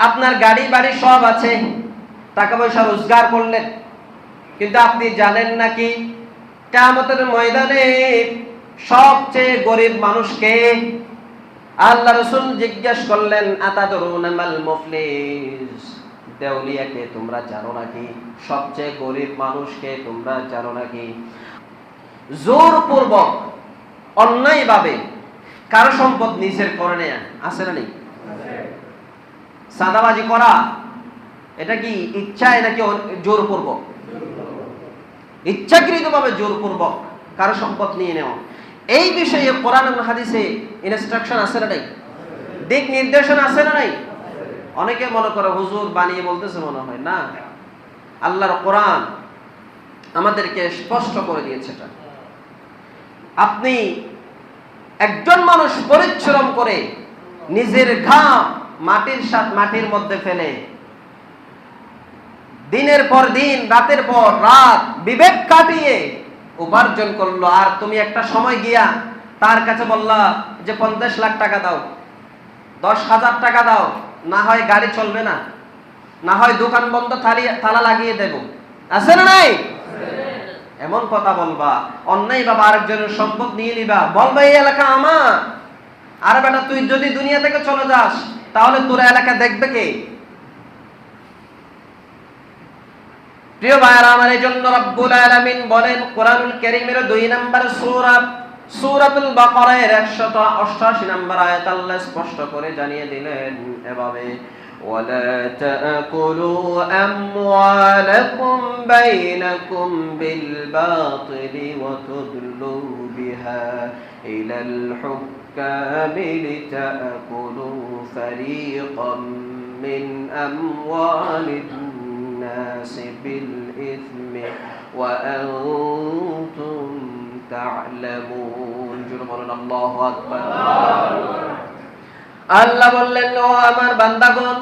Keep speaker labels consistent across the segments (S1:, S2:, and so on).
S1: আপনার গাড়ি বাড়ি সব আছে, টাকা পয়সা রোজগার করলেন, কিন্তু আপনি জানেন নাকি কিয়ামতের ময়দানে সবচেয়ে গরিব মানুষকে? আল্লাহ রাসূল জিজ্ঞেস করলেন, আতাদরুনা মাল মুফলিস, দেউলিয়াকে তোমরা জানো নাকি? সবচেয়ে গরিব মানুষকে তোমরা জানো নাকি? জোরপূর্বক অন্যায়ভাবে কারো সম্পদ নিজের করে নেয়া আছে না নেই? চাঁদাবাজি করা এটা কি ইচ্ছায় নাকি জোরপূর্বক? ইচ্ছাকৃতভাবে জোরপূর্বক কারো সম্পদ নিয়ে নেওয়া। এই বিষয়ে কোরআন এবং হাদিসে ইনস্ট্রাকশন আছে না নাই? দিক নির্দেশনা আছে না নাই? অনেকে মনে করে হুজুর বানিয়ে বলতেছে মনে হয়, না, আল্লাহর কোরআন আমাদেরকে স্পষ্ট করে দিয়েছে। এটা আপনি একজন মানুষ পরিশ্রম করে নিজের ঘাম মাটির মধ্যে ফেলে দিনের পর দিন, রাতের পর রাত বিবেক কাটিয়ে উপার্জন করলো, আর তুমি একটা সময় গিয়া তার কাছে বললা যে 50 লাখ টাকা দাও, 10,000 টাকা দাও, না হয় গাড়ি চলবে না, না হয় দোকান বন্ধ, তালা লাগিয়ে দেব। আছে না নাই? এমন কথা বলবা, অন্যায় বাবা আরেকজনের সম্পদ নিয়ে নিবা, বলবা এই এলাকা আমার। আর বেটা তুই যদি দুনিয়া থেকে চলে যাস তাহলে তোর এলাকা দেখবে কে? প্রিয় ভাইরা আমার, এই জন্য রব্বুল আলামিন বলেন কোরআনুল কারীমের 2 নম্বর সূরা সূরাতুল বাকারার 188 নম্বর আয়াত আল্লাহ স্পষ্ট করে জানিয়ে দিলেন এভাবে, ওয়ালা তাকুলু আমওয়ালাকুম বাইনাকুম বিল বাতিলি ওয়া তুদলু বিহা ইলাল হুক্কামি লিতাকুলু ফারীকাম মিন আমওয়ালিন الناس بالإثم وأنتم تعلمون। جرمنا الله أكبر। আল্লাহ বললেন, ও আমার বান্দাগণ,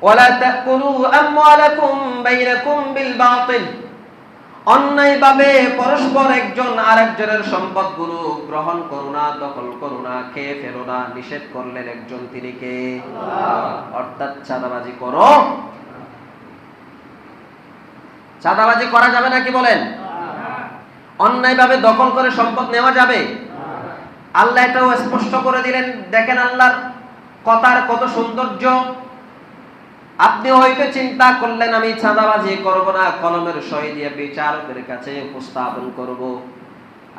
S1: ওয়ালা তাকুলু আমওয়ালাকুম বাইনাকুম বিল বাতিল, অন্যায়ভাবে পরস্পর একজন আরেকজনের সম্পদগুলো গ্রহণ করো না, দখল করো না, খেয়ে ফেলো না। নিষেধ করলেন একজন, তিনি কে? আল্লাহ। অর্থাৎ চাঁদাবাজি করো। চাঁদাবাজি করা যাবে নাকি বলেন? অন্যায়ভাবে দখল করে সম্পদ নেওয়া যাবে? আল্লাহ এটাও স্পষ্ট করে দিলেন। দেখেন আল্লাহর কথার কত সৌন্দর্য। আপনি হয়তো চিন্তা করলেন আমি চাঁদাবাজি করব না, কলমের সই দিয়ে বিচারকের কাছে উপস্থাপন করব।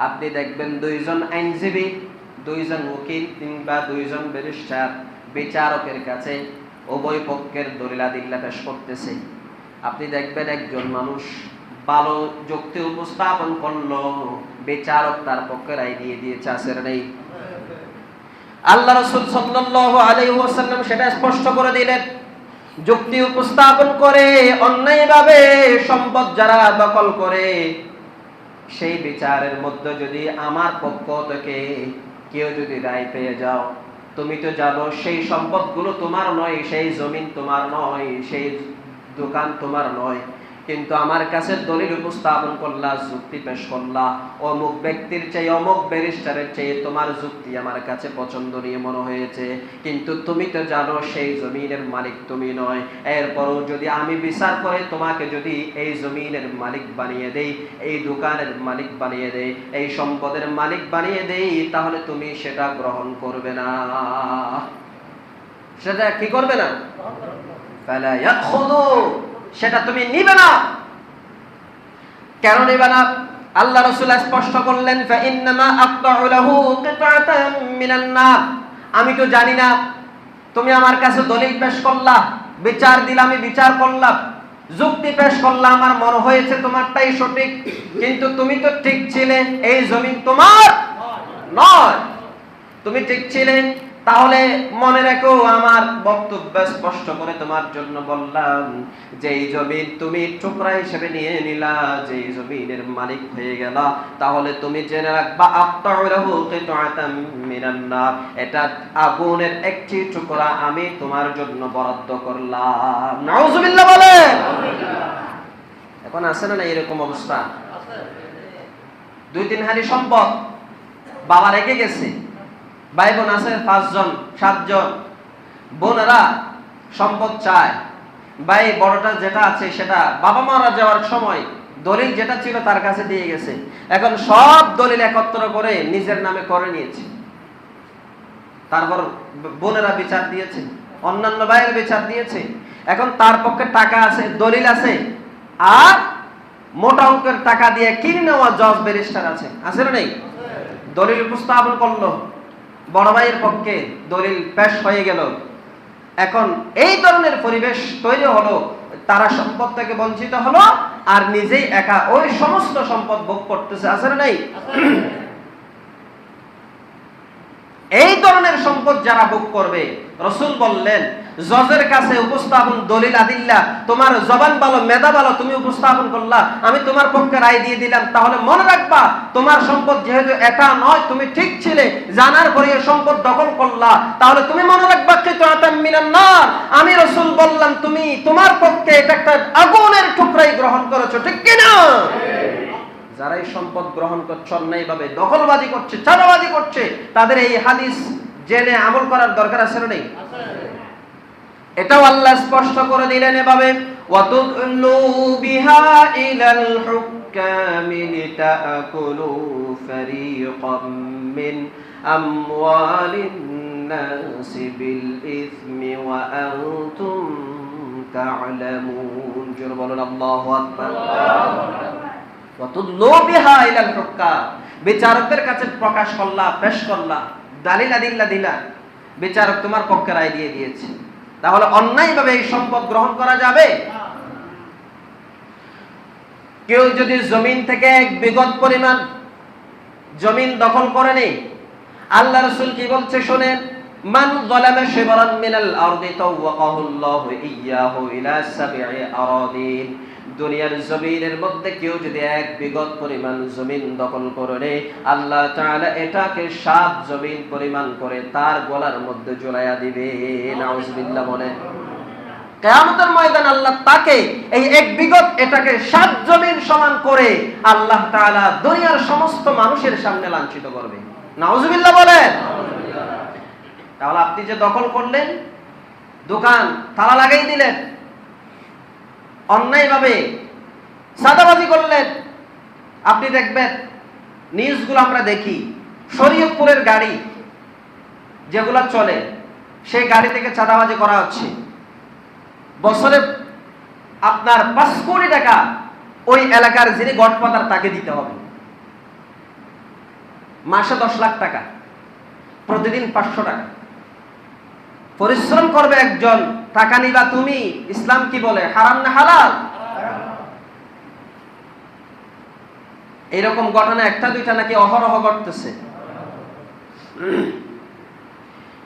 S1: আপনি দেখবেন 2 জন আইনজীবী, 2 জন উকিল কিংবা 2 জন ব্যারিস্টার বিচারকের কাছে উভয় পক্ষের দলিলাদিল্লা পেশ করতেছে। আপনি দেখবেন একজন মানুষ ভালো যুক্তি উপস্থাপন করলো, বিচারক তার পক্ষে রায় দিয়ে দিয়েছে। আছে নেই? আল্লাহ রাসূল সাল্লাল্লাহু আলাইহি ওয়াসাল্লাম সেটা স্পষ্ট করে দিলেন। যুক্তি উপস্থাপন করে অন্যায়ভাবে সম্পদ যারা দখল করে, সেই বিচারের মধ্যে যদি আমার পক্ষ থেকে কেউ যদি রায় পেয়ে যাও, তুমি তো জানো সেই সম্পদগুলো তোমার নয়, সেই জমিন তোমার নয়, সেই দোকান তোমার নয়, কিন্তু আমার কাছে দলিল উপস্থাপন করলা, যুক্তি পেশ করলা, অমুক ব্যক্তির চেয়ে অমুক ব্যারিস্টারের চেয়ে তোমার যুক্তি আমার কাছে পছন্দনীয় মনে হয়েছে, কিন্তু তুমি তো জানো সেই জমিনের মালিক তুমি নয়। এরপরও যদি আমি বিচার করে তোমাকে যদি এই জমিনের মালিক বানিয়ে দেই, এই দোকানের মালিক বানিয়ে দেই, এই সম্পদের মালিক বানিয়ে দেই, তাহলে তুমি সেটা গ্রহণ করবে না। সেটা কি করবে না? ফালা ইয়াখুযু, সেটা তুমি নিবে না। কেন নিবে না? আল্লাহ রাসূল স্পষ্ট করলেন, ফা ইন্নামা আqta'u লাহু কিতআতাম মিনান নার। আমি তো জানি না, তুমি আমার কাছে দলিল পেশ করলা, বিচার দিলাম, আমি বিচার করলাম, যুক্তি পেশ করলাম, আমার মনে হয়েছে তোমারটাই সঠিক, কিন্তু তুমি তো ঠিক ছিলে, এই জমিন তোমার নয়, তুমি ঠিক ছিলে। তাহলে মনে রেখো, আমার বক্তব্য স্পষ্ট করে তোমার জন্য বললাম, যে এই জমিন তুমি টুকরা হিসেবে নিয়ে নিলা, যে জমিনের মালিক হয়ে গেলা, তাহলে তুমি জেনে রাখবা আক্তাউহু কিতআতাম মিনান নার, এটা আগুনের একটি টুকরা আমি তোমার জন্য বরাদ্দ করলাম। নাউজুবিল্লাহ বলে। এখন আছে না এরকম অবস্থা? 2-3 হাড়ি সম্পদ বাবা রেখে গেছে, ভাই বোন আছে 5 জন 7 জন, বোনেরা সম্পদ চায়, ভাই বড়টা যেটা আছে সেটা বাবা মারা যাওয়ার সময় দলিল যেটা ছিল তার কাছে দিয়ে গেছে, এখন সব দলিল একত্র করে নিজের নামে করে নিয়েছে। তারপর বোনেরা বিচার দিয়েছে, অন্যান্য ভাইয়ের বিচার দিয়েছে, এখন তার পক্ষে টাকা আছে, দলিল আছে, আর মোটা অঙ্কের টাকা দিয়ে কিনে নেওয়া জজ ব্যারিস্টার আছে না নেই? দলিল উপস্থাপন করলো, বড় ভাইয়ের পক্ষে দলিল পেশ হয়ে গেল। এখন এই ধরনের পরিবেশ তৈরি হলো, তারা সম্পদ থেকে বঞ্চিত হলো, আর নিজেই একা ওই সমস্ত সম্পদ ভোগ করতেছে, আছে না নেই? এই ধরনের সম্পদ যারা ভোগ করবে, রাসূল বললেন জজের কাছে উপস্থাপন দলিল আদিল্লা, তোমার জবান ভালো, মেধা ভালো, তুমি উপস্থাপন করলা, আমি তোমার পক্ষে রায় দিয়ে দিলাম, তাহলে মনে রাখবা তোমার সম্পদ যেহেতু এটা নয়, তুমি ঠিক ছিলে, জানার পরে এই সম্পদ দখল করলা, তাহলে তুমি মনে রাখবা কিতাতাম মিনান নার, আমি রাসূল বললাম তুমি তোমার পক্ষে এটা একটা আগুনের টুকরাই গ্রহণ করেছো, ঠিক কি না? যারা এই সম্পদ গ্রহণ করছে অন্যায়ভাবে, দখলবাজি করছে, চাঁদাবাজি করছে, তাদের এই হাদিস জেনে আমল করার দরকার আছে না নেই? এটাও আল্লাহ স্পষ্ট করে দিলেন এভাবে, ওয়াতুদলু বিহা ইলাল হুকামি লিতাকুলু ফারীকাম মিন আমওয়ালিন নাসি বিল ইসমি ওয়া আনতুম তা'লামুন। জোরে বলুন আল্লাহু আকবার। ওয়াতুদলু বিহা ইলাল হুকাম, বিচারকদের কাছে প্রকাশ করলা, পেশ করলা, দালিল আদিল্লা দিলা, বিচারক তোমার পক্ষে রায় দিয়ে দিয়েছে, তাহলে অন্যায়ভাবে এই সম্পদ গ্রহণ করা যাবে? কেউ যদি জমিন থেকে এক বিঘত পরিমাণ জমিন দখল করে নেই, আল্লাহ রাসূল কি বলছে শুনেন, মান যালামা শিবরান মিনাল আরদি তাওয়াকাহুল্লাহু ইয়্যাহু ইলা সাব'i আরাদিন। দুনিয়ার জমিনের মধ্যে কেউ যদি এক বিঘত পরিমাণ জমিন দখল করে নেয়, আল্লাহ তাআলা এটাকে 7 জমিন পরিমাণ করে তার গলার মধ্যে ঝুলাইয়া দিবে। নাউজুবিল্লাহ বলে। কিয়ামতের ময়দানে আল্লাহ তাকে এই এক বিঘত এটাকে 7 জমিন সমান করে আল্লাহ তাআলা দুনিয়ার সমস্ত মানুষের সামনে লাঞ্ছিত করবে। নাউজুবিল্লাহ বলেন। তাহলে আপনি যে দখল করলেন, দোকান তালা লাগাই দিলেন, অন্যায়ভাবে চাঁদাবাজি করলেন, আপনি দেখবেন নিউজগুলো আমরা দেখি, শরীয়তপুরের গাড়ি যেগুলো চলে সেই গাড়ি থেকে চাঁদাবাজি করা হচ্ছে, বছরে আপনার 5 কোটি টাকা ওই এলাকার যিনি গডফাদার তাকে দিতে হবে, মাসে 10 লাখ টাকা, প্রতিদিন 500 টাকা পরিশ্রম করবে একজন, টাকা নিবা তুমি। ইসলাম কি বলে, হারাম না হালাল? এরকম ঘটনা একটা দুইটা নাকি অহরহ ঘটতেছে।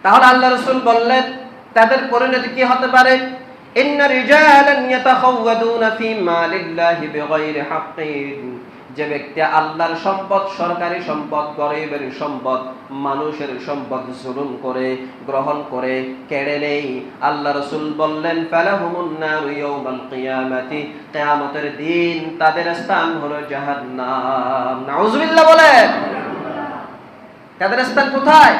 S1: তাহলে আল্লাহ রাসূল বললেন তাদের পরিণতি কি হতে পারে, ইন্না রিজালান ইয়াতাখাওয়াদুনা ফি মালিল্লাহি বিগাইরি হাক্কিন। যে ব্যক্তি আল্লাহর সম্পদ, সরকারি সম্পদ, গরিবের সম্পদ, মানুষের সম্পদ জুলুম করে, গ্রহণ করে, কেড়ে নেই, আল্লাহ রাসূল বললেন ফালাহুমুন নারু ইয়াউমাল কিয়ামাতি, কিয়ামতের দিন তাদের স্থান হলো জাহান্নাম। নাউজুবিল্লাহ বলেন। তাদের স্থান কোথায়?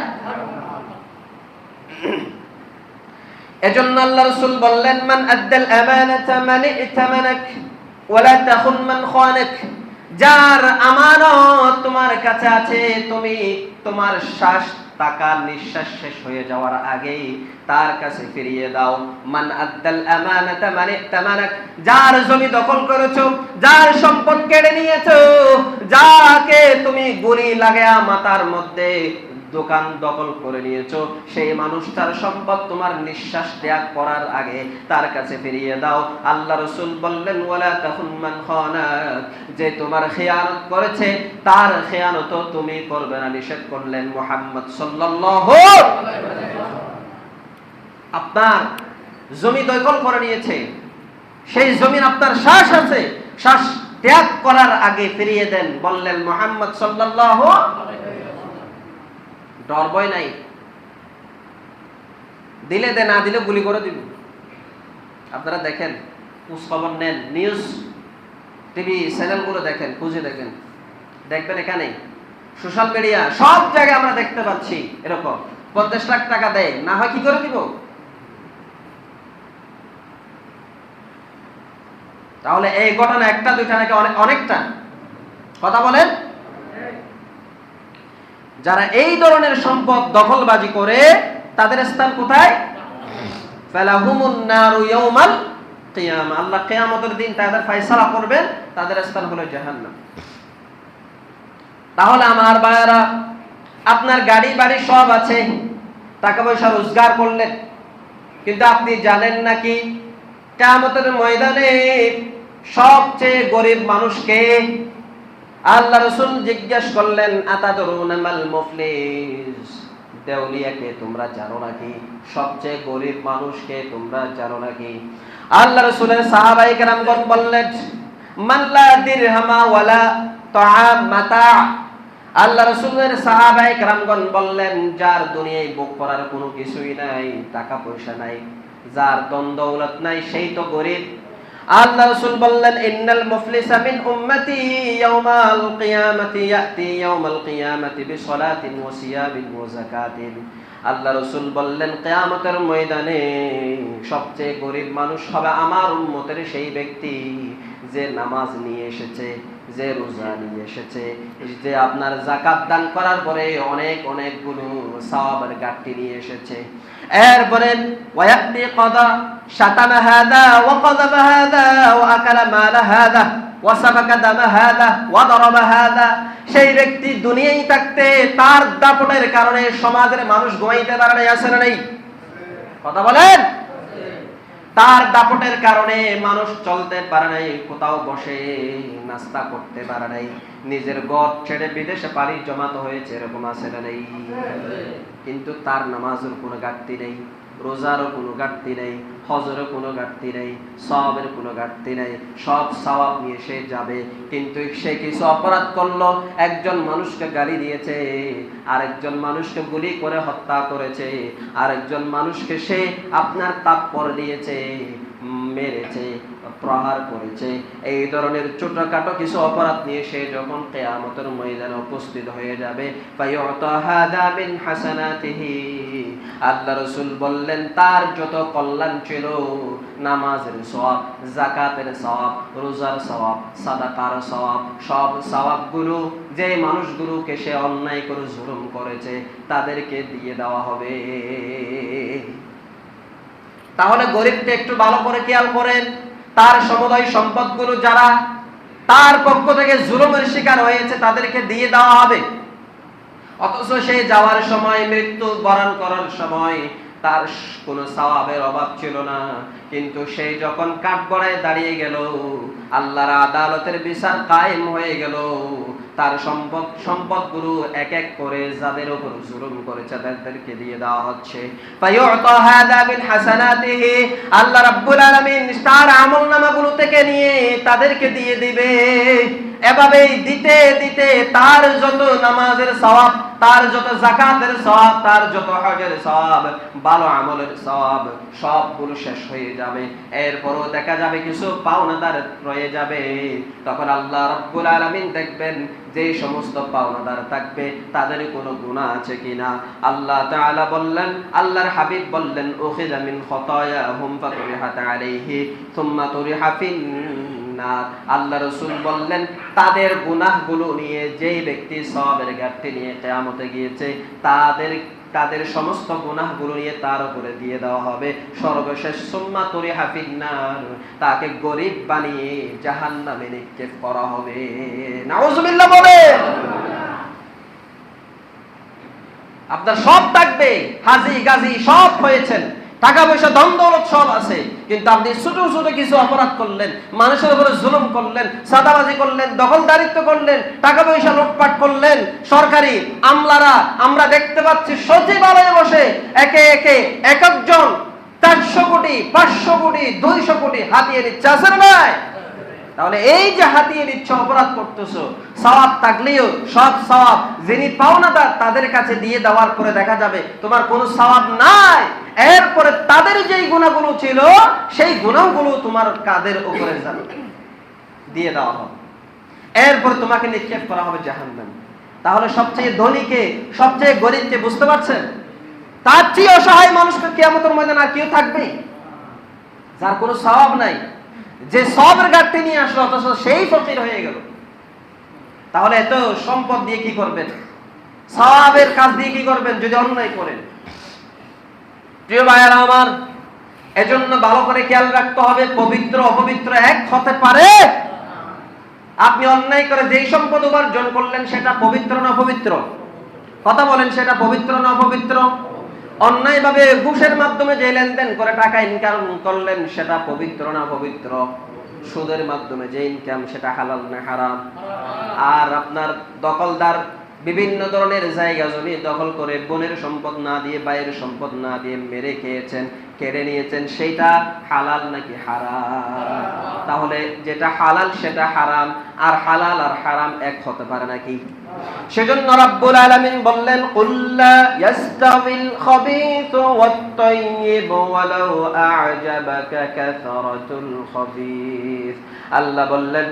S1: এজন্য আল্লাহ রাসূল বললেন মান আদ্দাল আমানাতা মান ইতামানাক ওয়ালা তাখুন মান খানাক। যার আমানত তোমার কাছে আছে, তুমি তোমার শ্বাস, টাকা, নিঃশ্বাস শেষ হয়ে যাওয়ার আগেই তার কাছে ফিরিয়ে দাও। মান আদ্দাল আমানাতা মান ইতামানাক, যার জমি দখল করেছো, যার সম্পদ কেড়ে নিয়েছো, যাকে তুমি গুলি লাগায়া মাথার মধ্যে দোকান দখল করে নিয়েছো, সেই মানুষটার সম্পদ তোমার নিঃশ্বাস ত্যাগ করার আগে তার কাছে ফিরিয়ে দাও। আল্লাহ রাসূল বললেন ওয়ালা তাখুন মান খানাক, যে তোমার খেয়ানত করেছে তার খেয়ানত তুমি করবে না, নিষেধ করলেন মুহাম্মদ সাল্লাল্লাহু আলাইহি ওয়াসাল্লাম। আপনার জমি দখল করে নিয়েছে, সেই জমিন আপনার শ্বাস আছে, শ্বাস ত্যাগ করার আগে ফিরিয়ে দেন, বললেন মুহাম্মদ সাল্লাল্লাহু আলাইহি ওয়াসাল্লাম। ডর ভয় নাই, দিলে দে, না দিলে গুলি করে দিব। আপনারা দেখেন, খোঁজ খবর নেন, নিউজ টিভি চ্যানেলগুলো দেখেন, খুঁজে দেখেন, দেখবেন এখানে সোশ্যাল মিডিয়া সব জায়গায় আমরা দেখতে পাচ্ছি এরকম 50 লাখ টাকা দেয়, না হয় কি করে দিব? তাহলে এই ঘটনা একটা দুইটা নাকি অনেকটা? কথা বলেন। যারা এই ধরনের সম্পদ দখলবাজি করে তাদের স্থান কোথায়? ফালাহুমুন নারু ইয়াউমাল কিয়ামা, আল্লাহ কিয়ামতের দিন তাদের ফয়সালা করবেন, তাদের স্থান হলো জাহান্নাম। তাহলে আমার ভাইরা, আপনার গাড়ি বাড়ি সব আছে, টাকা পয়সা রোজগার করলেন, কিন্তু আপনি জানেন নাকি কিয়ামতের ময়দানে সবচেয়ে গরিব মানুষকে? আল্লাহ রাসূল জিজ্ঞেস করলেন, আতাদরুনা মাল মুফলিস, দেউলিয়াকে তোমরা জানো নাকি? সবচেয়ে গরিব মানুষকে তোমরা জানো নাকি? আল্লাহ রাসূলের সাহাবায়ে কেরামগণ বললেন, মান লা দিরহামা ওয়ালা তাআম মাতা। আল্লাহ রাসূলের সাহাবায়ে কেরামগণ বললেন, যার দুনিয়ায় ভোগ করার কোনো কিছুই নাই, টাকা পয়সা নাই, যার ধন দৌলত নাই, সেই তো গরিব। আল্লাহ রাসূল বললেন, ইন্নাল মুফলিসা মিন উম্মতি ইয়াউমাল কিয়ামাতি ইয়াতি ইয়াউমাল কিয়ামাতি বিসলাতিন ওয়া সিয়ামিন ওয়া যাকাতিন। আল্লাহ রাসূল বললেন, কিয়ামতের ময়দানে সবচেয়ে গরিব মানুষ হবে আমার উম্মতের সেই ব্যক্তি যে নামাজ নিয়ে এসেছে, যে রোজা নিয়ে এসেছে, যে আপনার যাকাত দান করার পরে অনেকগুলো সওয়াবের ঘাটতি নিয়ে এসেছে। এরপরে ওয়ায়াতি কাদা শাতামা হাদা ওয়া কাযাবা হাদা ওয়া আকালা মালা হাদা ওয়া সাফাকা দামা হাদা ওয়া দারাবা হাদা। সেই ব্যক্তি দুনিয়ায় থাকতে তার দাপটের কারণে সমাজের মানুষ ঘুমাইতে পারে না, আছে না নেই? কথা বলেন। তার দাপটের কারণে মানুষ চলতে পারে নাই, কোথাও বসে নাস্তা করতে পারে নাই, নিজের ঘর ছেড়ে বিদেশে পাড়ি জমাতে হয়েছে, এরকম আছে না নেই? কিন্তু তার নামাজের কোনো ঘাটতি নেই, রোজারও কোনো ঘাটতি নেই, হজেরও কোনো ঘাটতি নেই, সওয়াবের কোনো ঘাটতি নেই, সব সওয়াব নিয়ে সে যাবে। কিন্তু সে কিছু অপরাধ করলো, একজন মানুষকে গালি দিয়েছে, আরেকজন মানুষকে গুলি করে হত্যা করেছে, আরেকজন মানুষকে সে আপনার তাপ্পড় দিয়েছে, মেরেছে, প্রহার করেছে। এই ধরনের ছোটখাটো কিছু অপরাধ নিয়ে সে যখন কিয়ামতের ময়দানে উপস্থিত হয়ে যাবে, ফায়ুতা হাদা মিন হাসানাতিহি, আল্লাহ রাসূল বললেন তার যত কল্যাণ ছিল, নামাজের সওয়াব, যাকাতের সওয়াব, রোজার সওয়াব, সাদাকার সওয়াব, সব সওয়াবগুলো যে মানুষগুলোকে সে অন্যায় করে জুলুম করেছে তাদেরকে দিয়ে দেওয়া হবে। তাহলে গরিবকে একটু ভালো করে খেয়াল করেন, তার সমুদয় সম্পদগুলো যারা তার পক্ষ থেকে জুলুমের শিকার হয়েছে তাদেরকে দিয়ে দেওয়া হবে। অথচ সে যাওয়ার সময়, মৃত্যু বরণ করার সময় তার কোনো সওয়াবের অভাব ছিল না, কিন্তু সে যখন কাঠগড়ায় দাঁড়িয়ে গেল, আল্লাহর আদালতের বিচার কায়েম হয়ে গেল, তার সম্পদগুলো এক এক করে যাদের উপর জুলুম করেছে তাদেরকে দিয়ে দেওয়া হচ্ছে। ফায়ুতা হাদা মিন হাসানাতিহি, আল্লাহ রাব্বুল আলামিন তার আমলনামাগুলো থেকে নিয়ে তাদেরকে দিয়ে দিবে। এভাবেই দিতে দিতে তার যত নামাজের সওয়াব, তার যত যাকাতের সওয়াব, তার যত হজের সওয়াব, ভালো আমলের সওয়াব সবগুলো শেষ হয়ে যাবে। এরপরও দেখা যাবে কিছু পাওনাদার রয়ে যাবে। তখন আল্লাহ রাব্বুল আলামিন দেখবেন যে সমস্ত পাওনাদার থাকবে তাদের কোনো গুনাহ আছে কিনা। আল্লাহ তাআলা বললেন, আল্লাহর হাবিব বললেন, উখিযা মিন খাতায়াহুম ফাতুরিহাত আলাইহি সুম্মা তুরিহা ফিন্নার। আল্লাহ রাসূল বললেন তাদের গুনাহগুলো নিয়ে যেই ব্যক্তি সওয়াবের ঘাটতি নিয়ে কিয়ামতে গিয়েছে তাদের সমস্ত গুনাহগুলো নিয়ে তার উপরে দিয়ে দেওয়া হবে। সর্বশেষ সুম্মা তুরিহা ফিন্নার, তাকে গরিব বানিয়ে জাহান্নামে নিক্ষেপ করা হবে। নাউজুবিল্লাহ বলে। আপনার সব থাকবে, হাজি গাজি সব হয়েছেন, টাকা পয়সা ধন দৌলত সব আছে, কিন্তু আপনি ছোট ছোট কিছু অপরাধ করলেন, মানুষের উপরে জুলুম করলেন, সাদাবাজি করলেন, দখলদারিত্ব করলেন, টাকা পয়সা লুটপাট করলেন। সরকারি আমলারা আমরা দেখতে পাচ্ছি সচিবালয়ে বসে একে একে এক একজন 400 কোটি 500 কোটি 200 কোটি হাতিয়ে নিচ্ছে, আছে না ভাই? তাহলে এই যে হাতিয়ে নিচ্ছে, অপরাধ করতেছো, সওয়াব থাকলেও সব সওয়াব যিনি পাওনাদার তাদের কাছে দিয়ে দেওয়ার পরে দেখা যাবে তোমার কোনো সওয়াব নাই। এরপরে তাদের যেই গুনাহগুলো ছিল সেই গুনাহগুলো তোমার কাঁধের উপরে যাবে, দিয়ে দেওয়া হবে, এরপর তোমাকে নিক্ষেপ করা হবে জাহান্নামে। তাহলে সবচেয়ে ধনীকে, সবচেয়ে গরিবকে বুঝতে পারছেন? তার চেয়ে অসহায় মানুষকে কিয়ামতের ময়দানে আর কেউ থাকবে যার কোনো সওয়াব নাই, যে সবের ঘাটতি নিয়ে আসলো অথচ সেই ফকির হয়ে গেল। তাহলে এত সম্পদ দিয়ে কি করবেন? সওয়াবের কাজ দিয়ে কি করবেন যদি অন্যায় করেন? প্রিয় ভাইয়েরা আমার, এজন্য ভালো করে খেয়াল রাখতে হবে, পবিত্র অপবিত্র এক হতে পারে। আপনি অন্যায় করে যেই সম্পদ উপার্জন করলেন সেটা পবিত্র না অপবিত্র? কথা বলেন, সেটা পবিত্র না অপবিত্র? অন্যায়ভাবে ঘুষের মাধ্যমে যে লেনদেন করে টাকা ইনকাম করলেন সেটা পবিত্র না অপবিত্র? সুদের মাধ্যমে যে ইনকাম সেটা হালাল না হারাম? আর আপনার দখলদার বিভিন্ন ধরনের জায়গা জমি দখল করে বোনের সম্পদ না দিয়ে, ভাইয়ের সম্পদ না দিয়ে মেরে খেয়েছেন, কেড়ে নিয়েছেন, সেইটা হালাল নাকি হারাম? তাহলে যেটা হালাল সেটা হারাম, আর হালাল আর হারাম এক হতে পারে নাকি? সেজন্য রাব্বুল আলামিন বললেন, কুল্লা ইয়াস্তাবিল খাবিসু ওয়াত তাইয়্যিব ওয়ালাউ আ'জাবাকা কাসরাতুল খাবিস। আল্লাহ বললেন,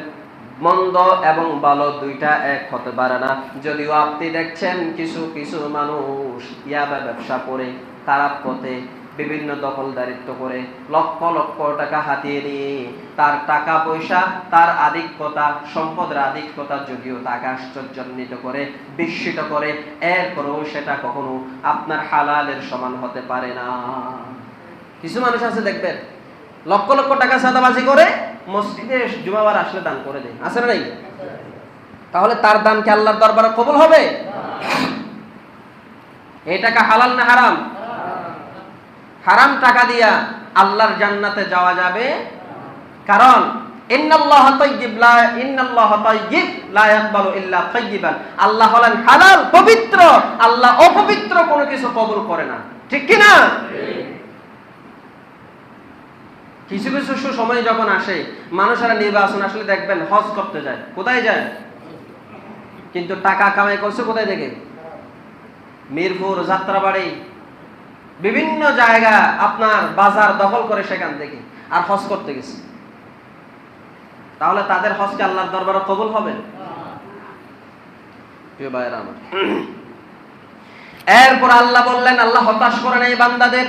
S1: মন্দ এবং ভালো দুইটা এক হতে পারে না। যদিও আপনি দেখছেন কিছু কিছু মানুষ ইয়াবা ব্যবসা করে, খারাপ পথে বিভিন্ন দখলদারিত্ব করে, লক্ষ লক্ষ টাকা হাতিয়ে নিয়ে তার টাকা পয়সা, তার আধিক্যতা, সম্পদের আধিক্যতা যদিও তাকে আশ্চর্যান্বিত করে, বিস্মিত করে, এরপরেও সেটা কখনো আপনার হালালের সমান হতে পারে না। কিছু মানুষ আছে দেখবেন লক্ষ লক্ষ টাকা চাঁদাবাজি করে, মসজিদে জুমাবার আসলে দান করে দেয়, আছে না নাই? তাহলে তার দান কি আল্লাহর দরবারে কবুল হবে? এই টাকা হালাল না হারাম? হারাম টাকা দিয়া আল্লাহর জান্নাতে যাওয়া যাবে? কারণ ইন্নাল্লাহা তাইয়্যিব লা ইয়াকবালু ইল্লা তাইয়্যিবান। আল্লাহ হলেন হালাল, পবিত্র। আল্লাহ অপবিত্র কোনো কিছু কবুল করে না, ঠিক কি না? কিছু কিছু সময় যখন আসে, মানুষেরা নির্বাচন আসলে দেখবেন হজ করতে যায়, কোথায় যায়? কিন্তু টাকা কামাই করছে কোথায় থেকে? মিরপুর, যাত্রাবাড়ি, বিভিন্ন জায়গা আপনার বাজার দখল করে সেখান থেকে, আর হজ করতে গেছে। তাহলে তাদের হজ কি আল্লাহর দরবারে কবুল হবে? প্রিয় ভাইরা আমার, এরপর আল্লাহ বললেন, আল্লাহ হতাশ করেন এই বান্দাদের।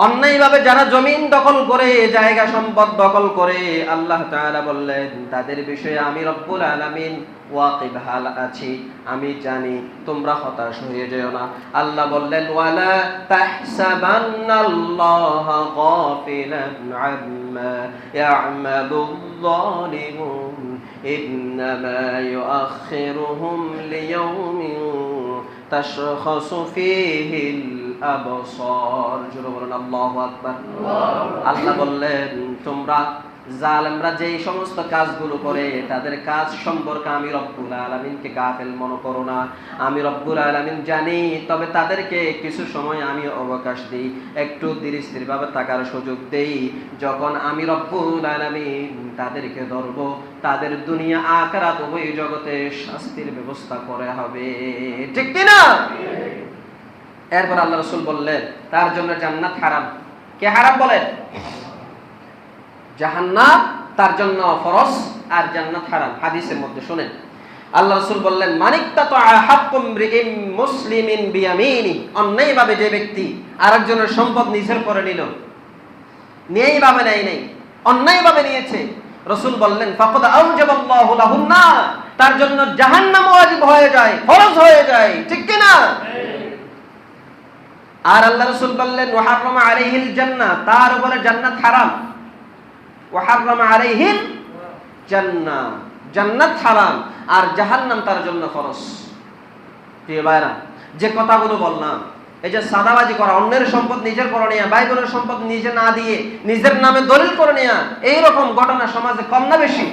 S1: অন্যায়ভাবে যারা জমিন দখল করে, জায়গা সম্পদ দখল করে, আল্লাহ তাআলা বললেন তাদের বিষয়ে আমি রব্বুল আলামিন ওয়াকিব হাল আছি, আমি জানি, তোমরা হতাশ হয়ে যেও না। আল্লাহ বললেন, ওয়ালা তাহসাবান্নাল্লাহা গাফিলান আম্মা ইয়া'মালুয যালিমুন ইন্নামা ইউআখিরুহুম লিয়াউমিন তাশখাসু ফীহিল আবসার। জোরে বলুন আল্লাহু আকবার। আল্লাহ বললেন, তোমরা জালেমরা যেই সমস্ত কাজগুলো করে তাদের কাজ সম্পর্কে আমি রব্বুল আলামিনকে গাফেল মনে করো না। আমি রব্বুল আলামিন জানি, তবে তাদেরকে কিছু সময় আমি অবকাশ দিই, একটু ধীর স্থিরভাবে থাকার সুযোগ দেই। যখন আমি রব্বুল আলামিন তাদেরকে ধরব, তাদের দুনিয়া আখিরাত উভয় জগতে শাস্তির ব্যবস্থা করে হবে, ঠিক কি না? এরপর আল্লাহ রাসূল বললেন, তার জন্য জান্নাত হারাম। কে হারাম বলেন? জাহান্নাম তার জন্য ফরজ আর জান্নাত হারাম। হাদিসের মধ্যে শুনেন, আল্লাহ রাসূল বললেন, মানিকতাতা হাক্কুম রিইম মুসলিমিন বিয়ামিনি। অন্যায়ভাবে যে ব্যক্তি আরেকজনের সম্পদ নিজের করে নিল, নেই ভাবে নেই, অন্যায়ভাবে নিয়েছে, রাসূল বললেন, ফাকাদ আওজাবাল্লাহু লাহুন নার। তার জন্য জাহান্নাম ওয়াজিব হয়ে যায়, ফরজ হয়ে যায়, ঠিক কি না? আর আল্লাহ রাসূল বললেন, ওয়া হারামা আলাইহিল জান্নাহ। তার উপরে জান্নাত হারাম। ওয়া হারামা আলাইহিল জান্নাহ, জান্নাত হারাম আর জাহান্নাম তার জন্য ফরজ। প্রিয় ভাইরা, যে কথাগুলো বললাম, এই যে সাদাবাজি করা, অন্যের সম্পদ নিজের করে নেয়া, ভাই বোনের সম্পদ নিজে না দিয়ে নিজের নামে দলিল করে নেয়া, এইরকম ঘটনা সমাজে কম না বেশি?